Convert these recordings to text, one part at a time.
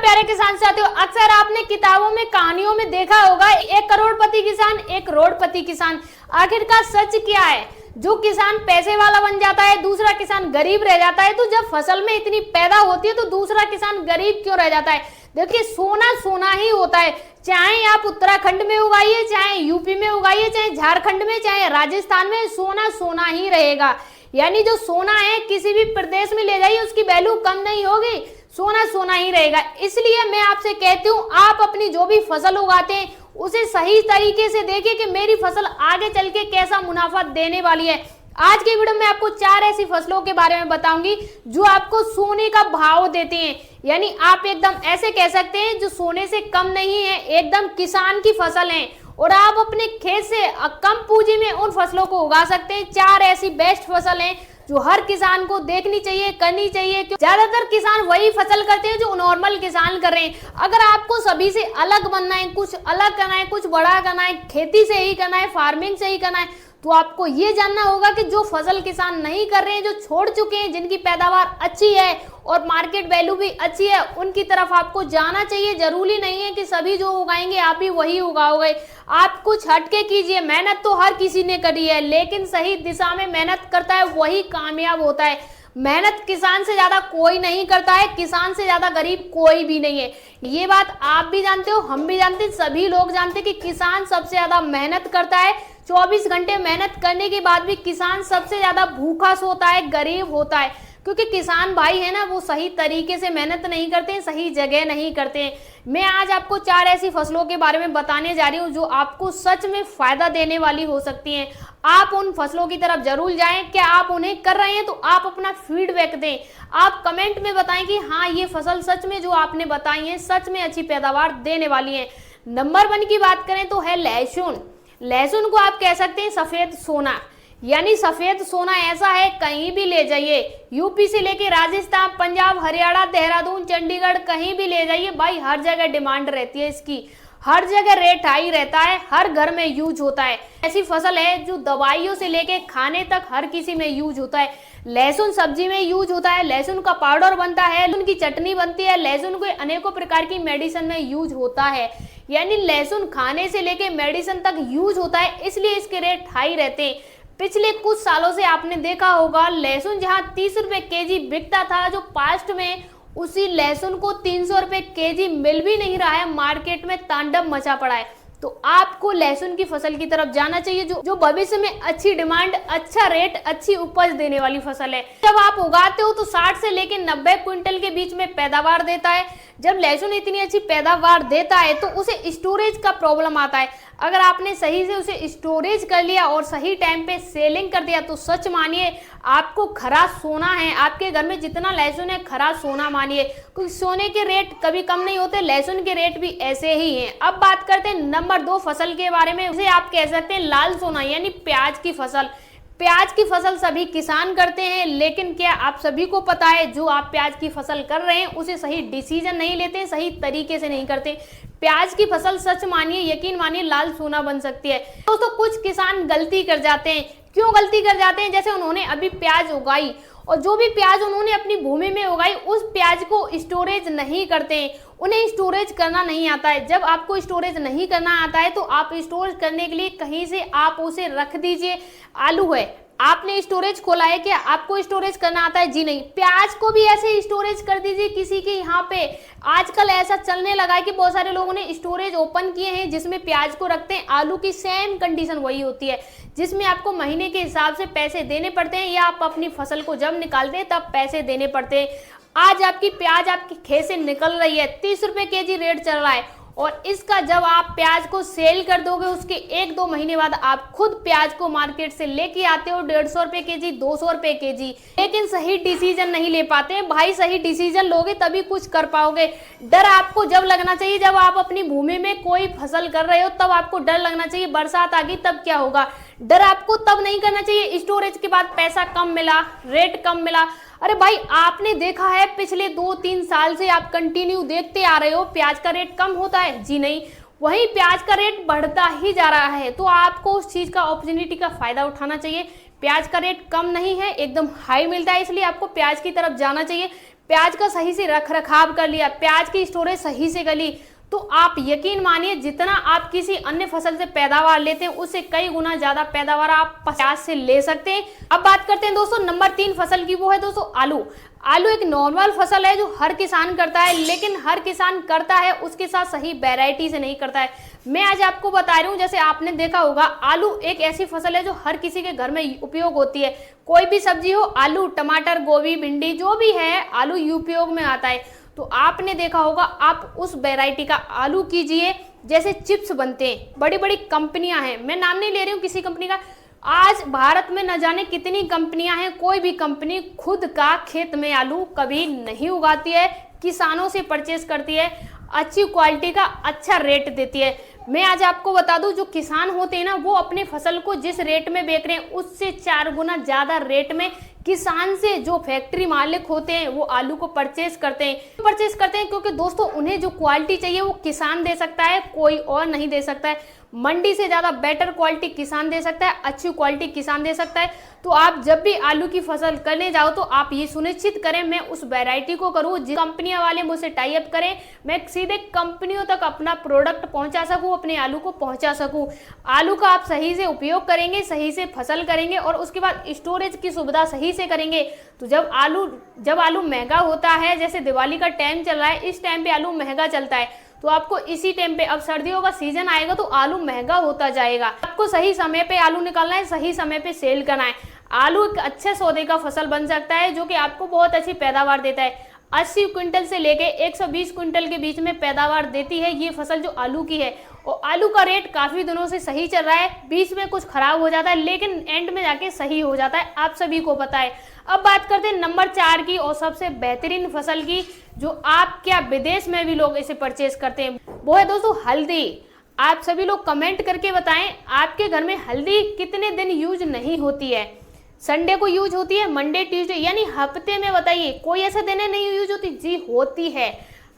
प्यारे किसान साथियों, अक्सर आपने किताबों में कहानियों में देखा होगा एक करोड़पति किसान, एक रोडपति किसान। आखिरकार सच क्या है? जो किसान पैसे वाला बन जाता है, दूसरा किसान गरीब रह जाता है। तो जब फसल में इतनी पैदा होती है तो दूसरा किसान गरीब क्यों रह जाता है? देखिए, सोना सोना ही होता है। चाहे आप उत्तराखंड में उगाइए, चाहे यूपी में उगाइए, चाहे झारखंड में, चाहे राजस्थान में, सोना सोना ही रहेगा। यानी जो सोना है किसी भी प्रदेश में ले जाइए, उसकी वैल्यू कम नहीं होगी, सोना सोना ही रहेगा। इसलिए मैं आपसे कहती हूँ, आप अपनी जो भी फसल उगाते हैं उसे सही तरीके से देखिए कि मेरी फसल आगे चल के कैसा मुनाफा देने वाली है। आज के वीडियो में आपको 4 ऐसी फसलों के बारे में बताऊंगी जो आपको सोने का भाव देती हैं। यानी आप एकदम ऐसे कह सकते हैं जो सोने से कम नहीं है, एकदम किसान की फसल है और आप अपने खेत से कम पूंजी में उन फसलों को उगा सकते हैं। 4 ऐसी बेस्ट फसल हैं जो हर किसान को देखनी चाहिए, करनी चाहिए। ज्यादातर किसान वही फसल करते हैं जो नॉर्मल किसान कर रहे हैं। अगर आपको सभी से अलग बनना है, कुछ अलग करना है, कुछ बड़ा करना है, खेती से ही करना है, फार्मिंग से ही करना है, तो आपको ये जानना होगा कि जो फसल किसान नहीं कर रहे हैं, जो छोड़ चुके हैं, जिनकी पैदावार अच्छी है और मार्केट वैल्यू भी अच्छी है, उनकी तरफ आपको जाना चाहिए। जरूरी नहीं है कि सभी जो उगाएंगे आप भी वही उगाओगे। आप कुछ हटके कीजिए। मेहनत तो हर किसी ने करी है, लेकिन सही दिशा में मेहनत करता है वही कामयाब होता है। मेहनत किसान से ज्यादा कोई नहीं करता है, किसान से ज्यादा गरीब कोई भी नहीं है। ये बात आप भी जानते हो, हम भी जानते हैं, सभी लोग जानते हैं कि किसान सबसे ज्यादा मेहनत करता है। 24 घंटे मेहनत करने के बाद भी किसान सबसे ज्यादा भूखा सोता है, गरीब होता है, क्योंकि किसान भाई है ना, वो सही तरीके से मेहनत नहीं करते हैं, सही जगह नहीं करते हैं। मैं आज आपको 4 ऐसी फसलों के बारे में बताने जा रही हूँ जो आपको सच में फायदा देने वाली हो सकती हैं। आप उन फसलों की तरफ जरूर जाएं। क्या आप उन्हें कर रहे हैं? तो आप अपना फीडबैक दें, आप कमेंट में बताएं कि हाँ, ये फसल सच में जो आपने बताई है सच में अच्छी पैदावार देने वाली है। नंबर 1 की बात करें तो है लहसुन। लहसुन को आप कह सकते हैं सफेद सोना। यानी सफेद सोना ऐसा है, कहीं भी ले जाइए, यूपी से लेके राजस्थान, पंजाब, हरियाणा, देहरादून, चंडीगढ़, कहीं भी ले जाइए भाई, हर जगह डिमांड रहती है इसकी, हर जगह रेट हाई रहता है, हर घर में यूज होता है। ऐसी फसल है जो दवाइयों से लेके खाने तक हर किसी में यूज होता है। लहसुन सब्जी में यूज होता है, लहसुन का पाउडर बनता है, लहसुन की चटनी बनती है, लहसुन को अनेकों प्रकार की मेडिसिन में यूज होता है। यानी लहसुन खाने से लेके मेडिसिन तक यूज होता है, इसलिए इसके रेट हाई रहते हैं। पिछले कुछ सालों से आपने देखा होगा लहसुन जहां 30 रुपए केजी बिकता था, जो पास्ट में उसी लहसुन को 300 रुपए केजी मिल भी नहीं रहा है, मार्केट में तांडव मचा पड़ा है। तो आपको लहसुन की फसल की तरफ जाना चाहिए जो भविष्य में अच्छी डिमांड, अच्छा रेट, अच्छी उपज देने वाली फसल है। जब आप उगाते हो तो 60 से लेकर 90 क्विंटल के बीच में पैदावार देता है। जब लहसुन इतनी अच्छी पैदावार देता है तो उसे स्टोरेज का प्रॉब्लम आता है। अगर आपने सही से उसे स्टोरेज कर लिया और सही टाइम पे सेलिंग कर दिया तो सच मानिए आपको खरा सोना है। आपके घर में जितना लहसुन है खरा सोना मानिए, क्योंकि सोने के रेट कभी कम नहीं होते, लहसुन के रेट भी ऐसे ही हैं। अब बात करते हैं नंबर 2 फसल के बारे में। उसे आप कह सकते हैं लाल सोना, यानी प्याज की फसल। प्याज की फसल सभी किसान करते हैं, लेकिन क्या आप सभी को पता है जो आप प्याज की फसल कर रहे हैं उसे सही डिसीजन नहीं लेते, सही तरीके से नहीं करते। प्याज की फसल सच मानिए, यकीन मानिए, लाल सोना बन सकती है। दोस्तों, कुछ किसान गलती कर जाते हैं। क्यों गलती कर जाते हैं? जैसे उन्होंने अभी प्याज उगाई और जो भी प्याज उन्होंने अपनी भूमि में उगाई उस प्याज को स्टोरेज नहीं करते हैं, उन्हें स्टोरेज करना नहीं आता है। जब आपको स्टोरेज नहीं करना आता है तो आप स्टोरेज करने के लिए कहीं से आप उसे रख दीजिए। आलू है, आपने स्टोरेज खोला है, क्या आपको स्टोरेज करना आता है? जी नहीं। प्याज को भी ऐसे स्टोरेज कर दीजिए किसी के यहाँ पे। आजकल ऐसा चलने लगा है कि बहुत सारे लोगों ने स्टोरेज ओपन किए हैं जिसमें प्याज को रखते हैं। आलू की सेम कंडीशन वही होती है, जिसमें आपको महीने के हिसाब से पैसे देने पड़ते हैं या आप अपनी फसल को जब निकालते हैं तब पैसे देने पड़ते हैं। आज आपकी प्याज आपके खेत से निकल रही है, 30 रुपए केजी रेट चल रहा है, और इसका जब आप प्याज को सेल कर दोगे उसके 1-2 महीने बाद आप खुद प्याज को मार्केट से लेके आते हो 150 रुपए केजी, 200 रुपए केजी, लेकिन सही डिसीजन नहीं ले पाते भाई। सही डिसीजन लोगे तभी कुछ कर पाओगे। डर आपको जब लगना चाहिए जब आप अपनी भूमि में कोई फसल कर रहे हो, तब आपको डर लगना चाहिए। बरसात आ गई तब क्या होगा? डर आपको तब नहीं करना चाहिए स्टोरेज के बाद पैसा कम मिला, रेट कम मिला। अरे भाई, आपने देखा है पिछले 2-3 साल से आप कंटिन्यू देखते आ रहे हो प्याज का रेट कम होता है? जी नहीं, वही प्याज का रेट बढ़ता ही जा रहा है। तो आपको उस चीज का, अपॉर्चुनिटी का फायदा उठाना चाहिए। प्याज का रेट कम नहीं है, एकदम हाई मिलता है, इसलिए आपको प्याज की तरफ जाना चाहिए। प्याज का सही से रख रखाव कर लिया, प्याज की स्टोरेज सही से कर ली, तो आप यकीन मानिए जितना आप किसी अन्य फसल से पैदावार लेते हैं उससे कई गुना ज्यादा पैदावार आप प्याज से ले सकते हैं। अब बात करते हैं दोस्तों नंबर 3 फसल की, वो है दोस्तों आलू। आलू एक नॉर्मल फसल है जो हर किसान करता है, लेकिन हर किसान करता है उसके साथ सही वैरायटी से नहीं करता है। मैं आज आपको बता रही हूँ, जैसे आपने देखा होगा आलू एक ऐसी फसल है जो हर किसी के घर में उपयोग होती है। कोई भी सब्जी हो, आलू, टमाटर, गोभी, भिंडी जो भी है, आलू उपयोग में आता है। तो आपने देखा होगा, आप उस वैरायटी का आलू कीजिए, जैसे चिप्स बनते हैं, बड़ी बड़ी कंपनियां हैं, मैं नाम नहीं ले रही हूँ किसी कंपनी का। आज भारत में न जाने कितनी कंपनियां हैं, कोई भी कंपनी खुद का खेत में आलू कभी नहीं उगाती है, किसानों से परचेस करती है, अच्छी क्वालिटी का अच्छा रेट देती है। मैं आज आपको बता दूं, जो किसान होते हैं ना, वो अपने फसल को जिस रेट में बेच रहे हैं उससे 4 गुना ज्यादा रेट में किसान से जो फैक्ट्री मालिक होते हैं वो आलू को परचेस करते हैं क्योंकि दोस्तों उन्हें जो क्वालिटी चाहिए वो किसान दे सकता है, कोई और नहीं दे सकता है। मंडी से ज्यादा बेटर क्वालिटी किसान दे सकता है, अच्छी क्वालिटी किसान दे सकता है। तो आप जब भी आलू की फसल करने जाओ तो आप ये सुनिश्चित करें मैं उस वैरायटी को करूं, जिस कंपनियां वाले मुझसे टाई अप करें, मैं सीधे कंपनियों तक अपना प्रोडक्ट पहुंचा सकूं, अपने आलू को पहुंचा सकूं। आलू का आप सही से उपयोग करेंगे, सही से फसल करेंगे और उसके बाद स्टोरेज की सुविधा सही से करेंगे, तो जब आलू महंगा होता है, जैसे दिवाली का टाइम चल रहा है, इस टाइम पे आलू महंगा चलता है, तो आपको इसी टाइम पे, अब सर्दियों का सीजन आएगा तो आलू महंगा होता जाएगा। आपको सही समय पे आलू निकालना है, सही समय पे सेल करना है। आलू एक अच्छे सौदे का फसल बन सकता है जो कि आपको बहुत अच्छी पैदावार देता है। 80 क्विंटल से लेके 120 क्विंटल के बीच में पैदावार देती है ये फसल जो आलू की है। और आलू का रेट काफी दिनों से सही चल रहा है, बीच में कुछ खराब हो जाता है लेकिन एंड में जाके सही हो जाता है, आप सभी को पता है। अब बात करते हैं नंबर 4 की और सबसे बेहतरीन फसल की, जो आप क्या विदेश में भी लोग इसे परचेस करते हैं, वो है दोस्तों हल्दी। आप सभी लोग कमेंट करके बताएं आपके घर में हल्दी कितने दिन यूज नहीं होती है। संडे को यूज होती है, मंडे, ट्यूसडे, यानी हफ्ते में बताइए कोई ऐसे दिन नहीं यूज होती? जी होती है।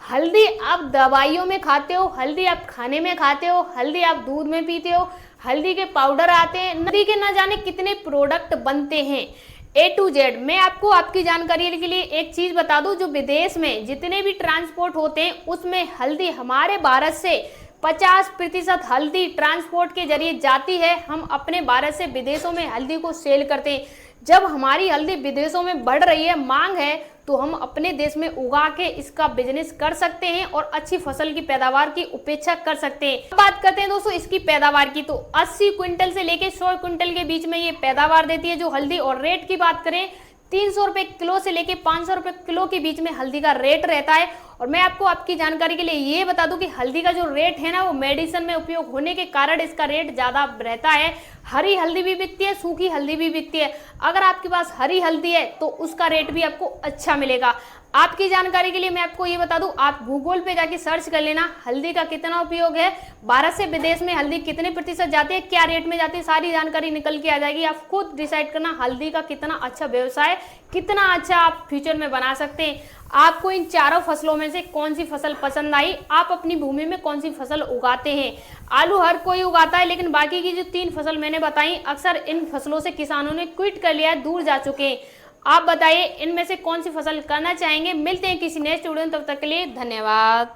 हल्दी आप दवाइयों में खाते हो, हल्दी आप खाने में खाते हो, हल्दी आप दूध में पीते हो, हल्दी के पाउडर आते हैं, हल्दी के ना जाने कितने प्रोडक्ट बनते हैं A to Z। मैं आपको आपकी जानकारी के लिए एक चीज बता दूं, जो विदेश में जितने भी ट्रांसपोर्ट होते हैं उसमें हल्दी हमारे भारत से 50% हल्दी ट्रांसपोर्ट के जरिए जाती है। हम अपने भारत से विदेशों में हल्दी को सेल करते हैं। जब हमारी हल्दी विदेशों में बढ़ रही है, मांग है, तो हम अपने देश में उगा के इसका बिजनेस कर सकते हैं और अच्छी फसल की पैदावार की उपेक्षा कर सकते हैं। बात करते हैं दोस्तों इसकी पैदावार की, तो 80 क्विंटल से लेके 100 क्विंटल के बीच में ये पैदावार देती है जो हल्दी। और रेट की बात करें 300 रुपए किलो से लेके 500 रुपए किलो के बीच में हल्दी का रेट रहता है। और मैं आपको आपकी जानकारी के लिए ये बता दूं कि हल्दी का जो रेट है ना, वो मेडिसिन में उपयोग होने के कारण इसका रेट ज्यादा रहता है। हरी हल्दी भी बिकती है, सूखी हल्दी भी बिकती है। अगर आपके पास हरी हल्दी है तो उसका रेट भी आपको अच्छा मिलेगा। आपकी जानकारी के लिए मैं आपको ये बता दूं, आप गूगल पे जाके सर्च कर लेना हल्दी का कितना उपयोग है, भारत से विदेश में हल्दी कितने प्रतिशत जाती है, क्या रेट में जाती है, सारी जानकारी निकल के आ जाएगी। आप खुद डिसाइड करना हल्दी का कितना अच्छा व्यवसाय, कितना अच्छा आप फ्यूचर में बना सकते हैं। आपको इन चारों फसलों में से कौन सी फसल पसंद आई, आप अपनी भूमि में कौन सी फसल उगाते हैं? आलू हर कोई उगाता है, लेकिन बाकी की जो 3 फसल मैंने बताई, अक्सर इन फसलों से किसानों ने क्विट कर लिया है, दूर जा चुके हैं। आप बताइए इनमें से कौन सी फसल करना चाहेंगे? मिलते हैं किसी नेक्स्ट वीडियो में, तब तक के लिए धन्यवाद।